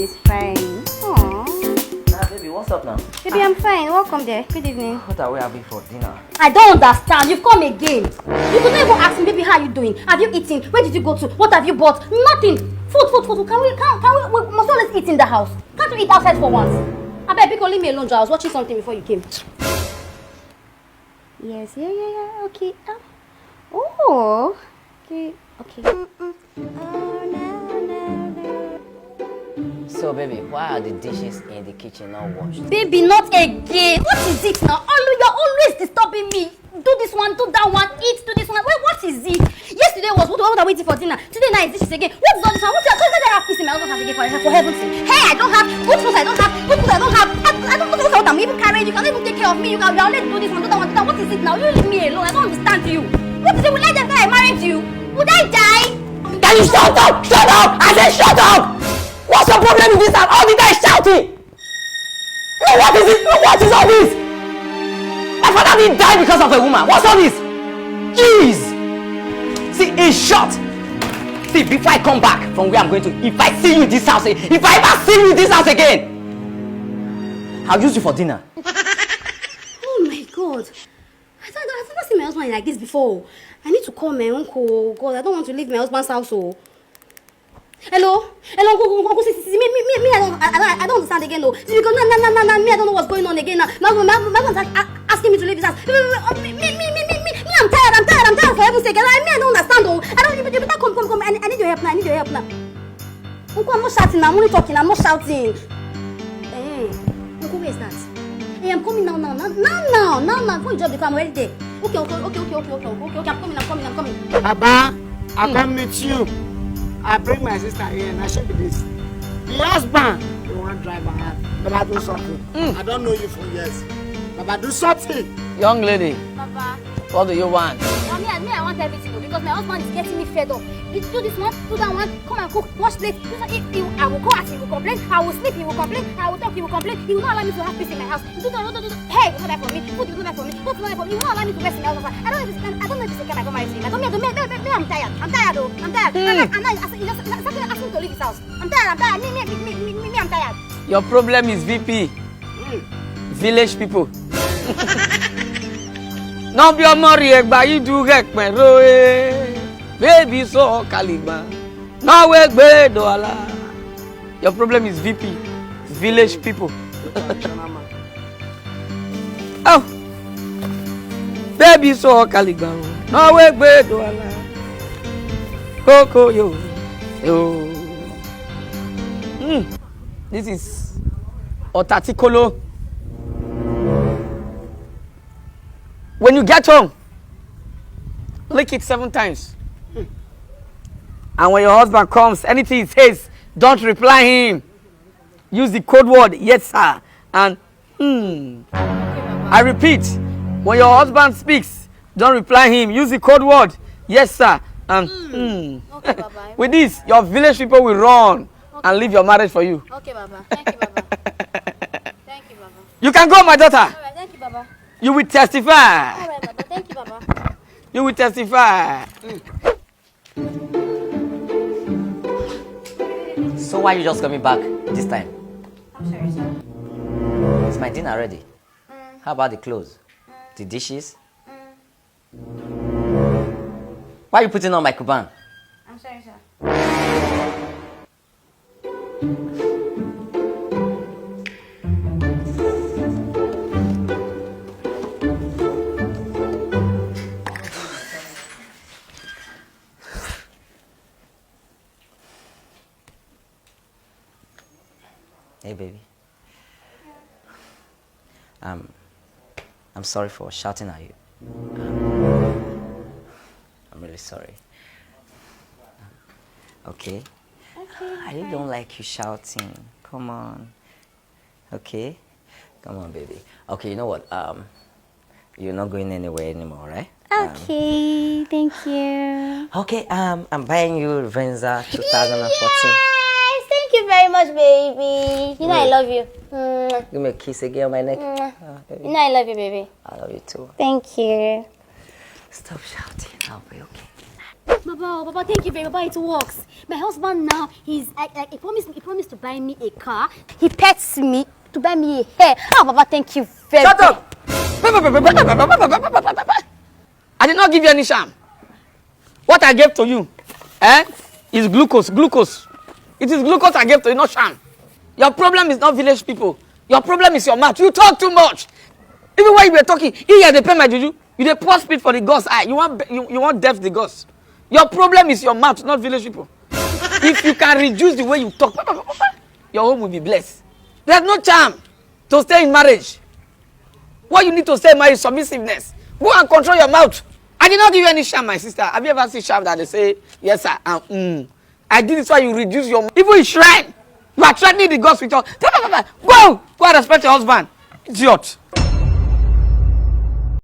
is fine. Aww. Nah, baby, what's up now? Baby, I'm fine. Welcome there. Good evening. What are we having for dinner? I don't understand. You've come again. You could not even ask me, baby, how are you doing? Have you eaten? Where did you go to? What have you bought? Nothing. Food. Can we must always eat in the house? Can't we eat outside for once? I bet people leave me alone. I was watching something before you came. Yes, yeah. Okay. Oh. Okay. Oh, no. So, baby, why are the dishes in the kitchen not washed? Baby, not again. What is it now? You're always disturbing me. Do this one, do that one, eat, do this one. Wait, what is it? Yesterday was what are we waiting for dinner? Today night is dishes again. What is all this one? What's that have peace in my husband's house again for heaven's sake? Hey, I don't have good food. I don't have good food. I don't have. I don't know what I'm even carrying. You can't even take care of me. You can only do this one, do that one, do that. What is it now? You leave me alone. I don't understand you. What is it? Will I die? I married you. Would I die? Can you shut up? Shut up! I said shut up! What's your problem with this and all the guys shouting? No, what is it? No, what is all this? My father didn't die because of a woman. What's all this? Jeez! See, in short, see, before I come back from where I'm going to, if I see you in this house, if I ever see you in this house again, I'll use you for dinner. Oh my God. I've never seen my husband like this before. I need to call my uncle. God, I don't want to leave my husband's house. Oh. Hello, uncle. See, me, I don't understand again, though. See, because me, I don't know what's going on again now. My husband's asking me to leave his house. Me, I'm tired. For heaven's sake, I don't understand, though. I don't even. Come. I need your help now. Uncle, I'm not shouting. I'm only talking. I'm not shouting. Hey, uncle, where is that? Hey, I'm coming now. Before you drop the car, I'm already there. Okay. I'm coming. Baba, I come meet you. I bring my sister here and I show you this. The husband, you want to drive her. Baba, do something. I don't know you for years. Baba, do something. Young lady, Papa. what do you want? Mommy, I want everything because my husband is getting me fed up. You do this one, do that one, come and cook, wash plates. I will go out, he will complain. I will sleep, he will complain. I will talk, he will complain. He will not allow me to have peace in my house. Hey, you do that for me. Food, you do that for me. What's not for me? He will not allow me to rest in my house. I don't know if it's okay I go marry him. I'm tired. I'm tired. I'm not asking to leave his house. I'm tired. Me, I'm tired. Your problem is VP. Village people. No be omori egba you do rek pero baby so kaliba. No we gbe do ala. Your problem is VP. Village people. Oh. Baby so kaliba. No we gbe do ala. Koko yo. This is Otatikolo. When you get home, lick it 7 times. And when your husband comes, anything he says, don't reply him. Use the code word, yes sir. And I repeat, when your husband speaks, don't reply him. Use the code word, yes sir. And Okay, Baba. with this, your village people will run and leave your marriage for you. Okay, Baba. Thank you, Baba. Thank you, Baba. You can go, my daughter. All right, thank you, Baba. You will testify. All right, Baba. Thank you, Baba. You will testify. So why are you just coming back this time? I'm sorry, sir. Is my dinner ready? How about the clothes? The dishes? Why are you putting on my kuban? I'm sorry, sir. Hey, baby. I'm sorry for shouting at you. I'm really sorry. Okay? I really don't like you shouting. Come on. Okay? Come on, baby. Okay, you know what? You're not going anywhere anymore, right? Okay, thank you. Okay, I'm buying you Venza 2014. Yes, thank you very much, baby. You know I love you. Give me a kiss again on my neck. You know I love you, baby. I love you too. Thank you. Stop shouting. I'll be okay. Baba, thank you very much. Baba, it works. My husband now, he promised to buy me a car. He pets me to buy me a hair. Oh, Baba, thank you very much. Shut up! I did not give you any sham. What I gave to you, is glucose. It is glucose I gave to you, not sham. Your problem is not village people. Your problem is your mouth. You talk too much. Even when you were talking, here they pay my juju. You dey pour spit for the ghost eye. You want deaf the ghost. Your problem is your mouth, not village people. If you can reduce the way you talk, your home will be blessed. There's no charm to stay in marriage. What you need to stay in marriage is submissiveness. Go and control your mouth. I did not give you any sham, my sister. Have you ever seen sham that they say, yes, sir, I did this why you reduce your... Even in shrine, you are threatening the gods with your... Go and respect your husband. Idiot.